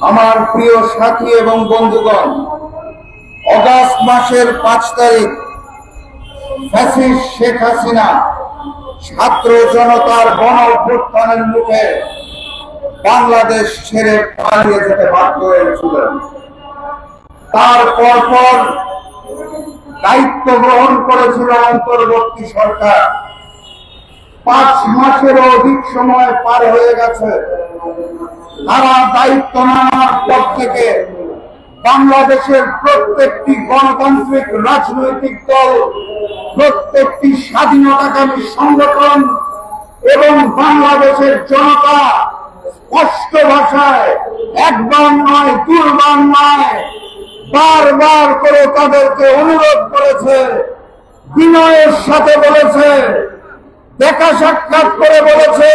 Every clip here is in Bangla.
আমার প্রিয় সাথী এবং বন্ধুগণ, অগাস্ট মাসের 5 তারিখ ফ্যাসিস্ট শেখ হাসিনা ছাত্র জনতার গণ অভ্যুত্থানের মুখে বাংলাদেশ ছেড়ে পালিয়ে যেতে বাধ্য হয়েছিল। তার পরপর দায়িত্ব গ্রহণ করেছিল অন্তর্বর্তী সরকার। 5 মাসেরও অধিক সময় পার হয়ে গেছে। তারা দায়িত্ব নেওয়ার পর থেকে বাংলাদেশের প্রত্যেকটি গণতান্ত্রিক রাজনৈতিক দল, প্রত্যেকটি স্বাধীনতাকামী সংগঠন এবং বাংলাদেশের জনতা স্পষ্ট ভাষায় একবার নয়, দুইবার নয়, বারবার করে তাদেরকে অনুরোধ করেছে, বিনয়ের সাথে বলেছে, দেখা সাক্ষাৎ করে বলেছে,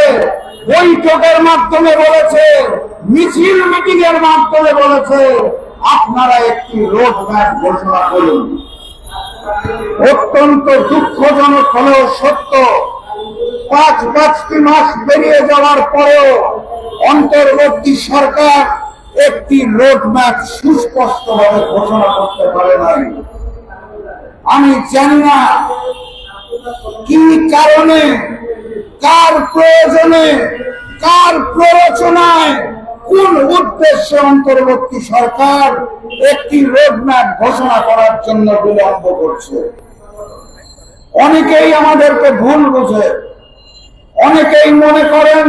বৈঠকের মাধ্যমে বলেছে, মিছিল মিটিং এর মাধ্যমে বলেছে, আপনারা একটি রোড ম্যাপ ঘোষণা করুন। অত্যন্ত দুঃখজনক হলেও সত্য, 5টি মাস পেরিয়ে যাওয়ার পরেও অন্তর্বর্তী সরকার একটি রোড ম্যাপ সুস্পষ্টভাবে ঘোষণা করতে পারে নাই। আমি জানি না কি কারণে, কার প্রয়োজনে, কার প্ররোচনায়, কোন উদ্দেশ্যে অন্তর্বর্তী সরকার একটি রোডম্যাপ ঘোষণা করার জন্য বিলম্ব করছে। অনেকেই আমাদেরকে ভুল বোঝে, অনেকেই মনে করেন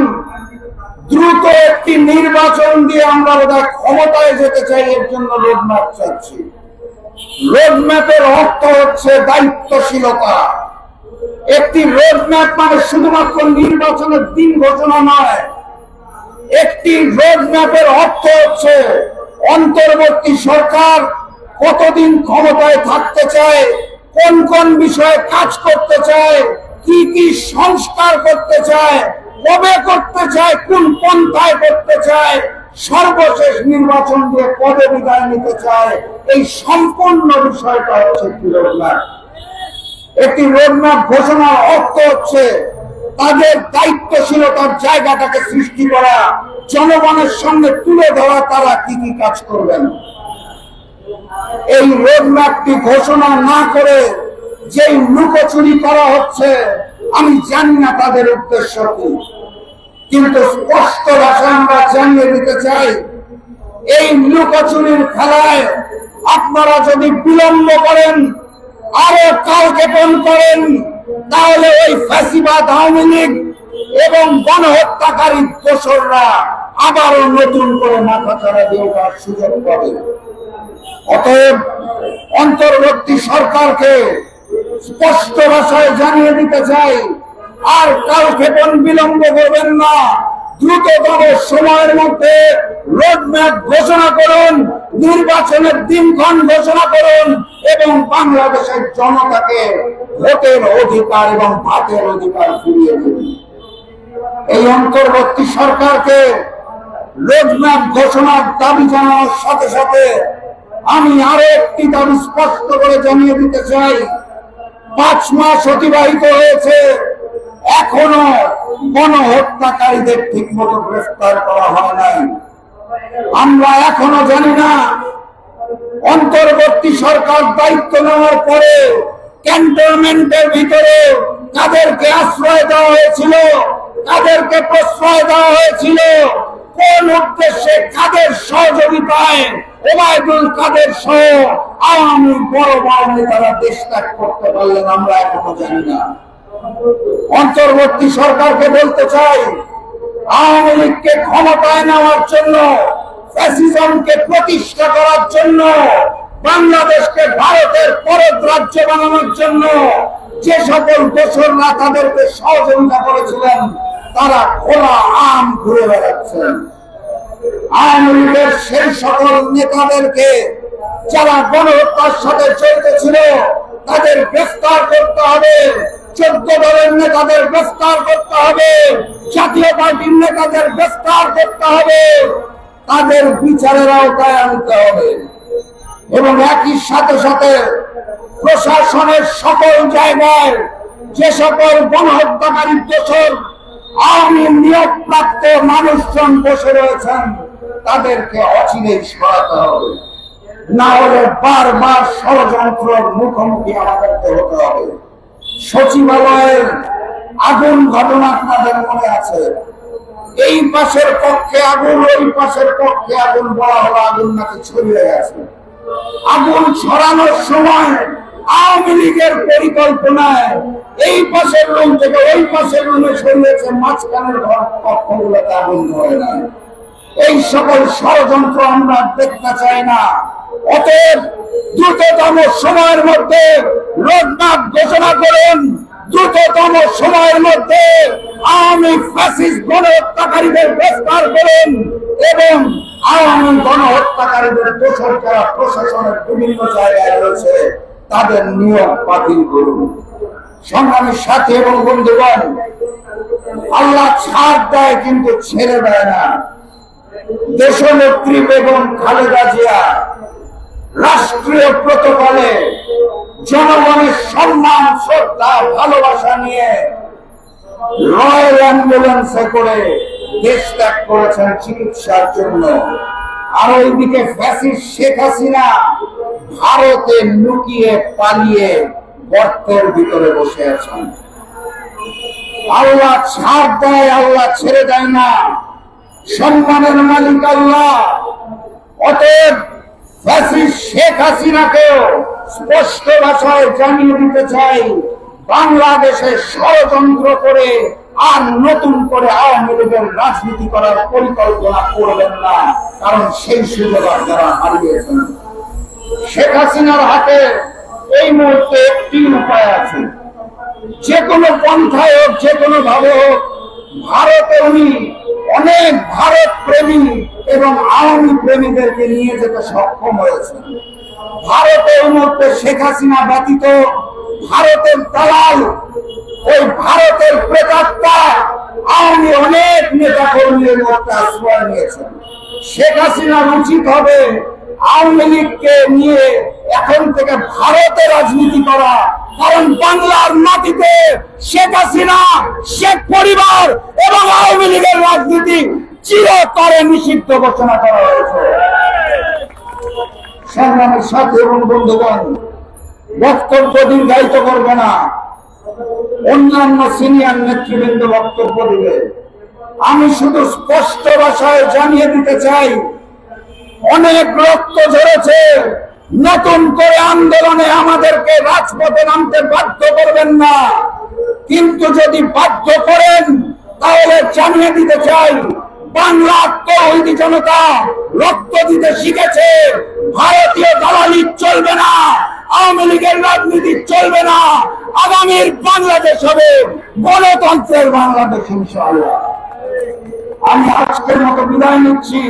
দ্রুত একটি নির্বাচন দিয়ে আমরা বোধহয় ক্ষমতায় যেতে চাই, এর জন্য রোডম্যাপ চাচ্ছি। রোডম্যাপের অর্থ হচ্ছে দায়িত্বশীলতা। একটি রোডম্যাপ মানে শুধুমাত্র নির্বাচনের দিন ঘোষণা নয়। একটি রোডম্যাপের অর্থ হচ্ছে অন্তর্বর্তী সরকার কতদিন ক্ষমতায় থাকতে চায়, কোন কোন বিষয়ে কাজ করতে চায়, কি কি সংস্কার করতে চায়, কবে করতে চায়, কোন পন্থায় করতে চায়, সর্বশেষ নির্বাচন দিয়ে কবে বিদায় নিতে চায়, এই সম্পূর্ণ বিষয়টা হচ্ছে একটি রোডম্যাপ। একটি রোডম্যাপ ঘোষণার অর্থ হচ্ছে তাদের দায়িত্বশীলতার জায়গাটাকে সৃষ্টি করা, জনগণের সামনে তুলে ধরা তারা কি কি কাজ করবেন। এই রোডম্যাপটি ঘোষণা না করে যেই লুকোচুরি করা হচ্ছে, আমি জানি না তাদের উদ্দেশ্য কি, কিন্তু স্পষ্ট ভাষায় আমরা জানিয়ে দিতে চাই, এই লুকোচুরির খেলায় আপনারা যদি বিলম্ব করেন, আরো কালক্ষেপণ করেন, তাহলে ওই ফ্যাসিবাদ আওয়ামী লীগ এবং গণহত্যাকারী দোসররা আবারও নতুন করে মাথাচাড়া দিয়ে ওঠার সুযোগ পাবে। অতএব অন্তর্বর্তী সরকারকে স্পষ্ট ভাষায় জানিয়ে দিতে চাই, আর কালক্ষেপণ বিলম্ব করবেন না। দ্রুততম সময়ের মধ্যে রোডম্যাপ ঘোষণা করুন, নির্বাচনের দিনক্ষণ ঘোষণা করুন এবং বাংলাদেশের জনতাকে ভোটের অধিকার এবং ভাতের অধিকার ফিরিয়ে দিন। এই অন্তর্বর্তী সরকারকে রোডম্যাপ ঘোষণার দাবি জানানোর সাথে সাথে আমি আরো একটি দাবি স্পষ্ট করে জানিয়ে দিতে চাই। 5 মাস অতিবাহিত হয়েছে, এখনো গণহত্যাকারীদের ঠিক মতো গ্রেফতার করা হয় নাই। আমরা এখনো জানি না অন্তর্বর্তী সরকার দায়িত্ব নেওয়ার পরে ক্যান্টনমেন্টের ভিতরে কাদেরকে আশ্রয় দেওয়া হয়েছিল, কাদেরকে প্রশ্রয় দেওয়া হয়েছিল, কোন উদ্দেশ্যে, কাদের সহযোগিতায় ওবায়দুল কাদের সহ আওয়ামী বড় বড় নেতারা দেশ ত্যাগ করতে পারলেন, আমরা এখনো জানি না। অন্তর্বর্তী সরকারকে বলতে চাই, আওয়ামী লীগকে ক্ষমতায় নেওয়ার জন্য, ফ্যাসিজমকে প্রতিষ্ঠা করার জন্য, বাংলাদেশকে ভারতের পরত রাজ্য বানানোর জন্য যে সকল দোসররা তাদেরকে সহযোগিতা করেছিলেন, তারা খোলা আম ঘুরে বেড়াচ্ছেন। আওয়ামী লীগের সেই সকল নেতাদেরকে যারা গণহত্যার সাথে জড়িত ছিল তাদের গ্রেফতার করতে হবে। 14 দলের নেতাদের গ্রেফতার করতে হবে, জাতীয় পার্টির নেতাদের গ্রেফতার করতে হবে, তাদের বিচারের আওতায় আনতে হবে এবং একই সাথে সাথে প্রশাসনের সকল জায়গায় যে সকল গণহত্যাকারী দোষর আওয়ামী নিয়োগপ্রাপ্ত মানুষজন বসে রয়েছেন তাদেরকে অচিরেই সরাতে হবে, না হলে বারবার ষড়যন্ত্রের মুখোমুখি আমাদেরকে হতে হবে। সচিবালয়ের আগুন ঘটনা আপনাদের মনে আছে, এই পাশের পক্ষে আগুন, ওই পাশের পক্ষে আগুন, বলা হলো আগুন নাকি ছড়িয়ে গেছে। আগুন ছড়ানোর সময় আওয়ামী লীগের পরিকল্পনায় এই পাশের রুম থেকে ওই পাশের রুমে ছড়িয়েছে, মাঝখানের ঘর কক্ষগুলোতে আগুন ধরে না। এই সকল ষড়যন্ত্র আমরা দেখতে চাই না। অতএব দ্রুততম সময়ের মধ্যে রোডম্যাপ ঘোষণা করুন, দ্রুততম সময়ের মধ্যে আওয়ামী ফ্যাসিস্ট গণহত্যাকারীদের গ্রেফতার করুন এবং আওয়ামী গণহত্যাকারীদের দোষর যারা প্রশাসনের বিভিন্ন জায়গায় রয়েছে তাদের নিয়োগ বাতিল করুন। সংগ্রামীর সাথী এবং বন্ধুগণ, আল্লাহ ছাড় দেয় কিন্তু ছেড়ে দেয় না। দেশনেত্রী বেগম খালেদা জিয়া রাষ্ট্রীয় প্রটোকলে জনগণের সম্মান, শ্রদ্ধা, ভালোবাসা নিয়ে রয়্যাল অ্যাম্বুলেন্সে করে দেশ ত্যাগ করেছেন চিকিৎসার জন্য। আর ওইদিকে ফ্যাসিস্ট শেখ হাসিনা ভারতে লুকিয়ে পালিয়ে গর্তের ভিতরে বসে আছেন। আল্লাহ ছাড় দেয়, আল্লাহ ছেড়ে দেয় না। সম্মানের মালিক আল্লাহ। অতএব ফ্যাসিস্ট শেখ হাসিনাকেও স্পষ্ট ভাষায় জানিয়ে দিতে চাই, বাংলাদেশে ষড়যন্ত্র করে আর নতুন করে আওয়ামী লীগের রাজনীতি করার পরিকল্পনা করবেন না, কারণ সেই সুযোগ আপনারা হারিয়েছেন। শেখ হাসিনার হাতে এই মুহূর্তে একটি উপায় আছে, যে কোনো পন্থায় হোক, যে কোনো ভাবে হোক, ভারতে উনি অনেক ভারত প্রেমী এবং আওয়ামী প্রেমীদেরকে নিয়ে যেতে সক্ষম হয়েছে। ভারতে এই মুহূর্তে শেখ হাসিনা ব্যতীত ভারতের দালাল, ওই ভারতের প্রেতাত্মা আওয়ামী অনেক নেতা কর্মীর মধ্যে আশ্রয় নিয়েছেন। শেখ হাসিনার উচিত হবে আওয়ামী লীগকে নিয়ে এখন থেকে ভারতে রাজনীতি করা, কারণ বাংলার মাটিতে শেখ হাসিনা, শেখ পরিবার এবং আওয়ামী লীগের রাজনীতি চিরতরে নিষিদ্ধ ঘোষণা করা হয়েছে। সংগ্রামের সাথে এবং বন্ধুগণ, বক্তব্য দীর্ঘায়িত করবে না, অন্যান্য সিনিয়র নেতৃবৃন্দ বক্তব্য দিবে। আমি শুধু স্পষ্ট ভাষায় জানিয়ে দিতে চাই, অনেক রক্ত ঝরেছে, নতুন করে আন্দোলনে আমাদেরকে রাজপথে নামতে বাধ্য করবেন না। কিন্তু যদি বাধ্য করেন তাহলে জানিয়ে দিতে চাই, বাংলার তৌহিদি জনতা রক্ত দিতে শিখেছে। ভারতীয় দালালি চলবে না, আওয়ামী লীগের রাজনীতি চলবে না। আগামীর বাংলাদেশ হবে গণতন্ত্রের বাংলাদেশ ইনশাআল্লাহ। আমি আজকের মতো বিদায় নিচ্ছি,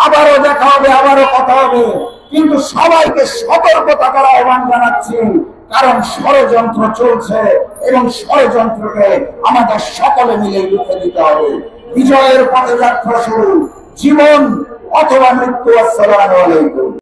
আবারও দেখা হবে, আবারও কথা হবে, কিন্তু সবাইকে সতর্ক থাকার আহ্বান জানাচ্ছি, কারণ ষড়যন্ত্র চলছে এবং ষড়যন্ত্রকে আমাদের সকলে মিলে রুখে দিতে হবে। বিজয়ের পথে যাত্রা শুরু, জীবন অথবা মৃত্যু। আসসালামু আলাইকুম।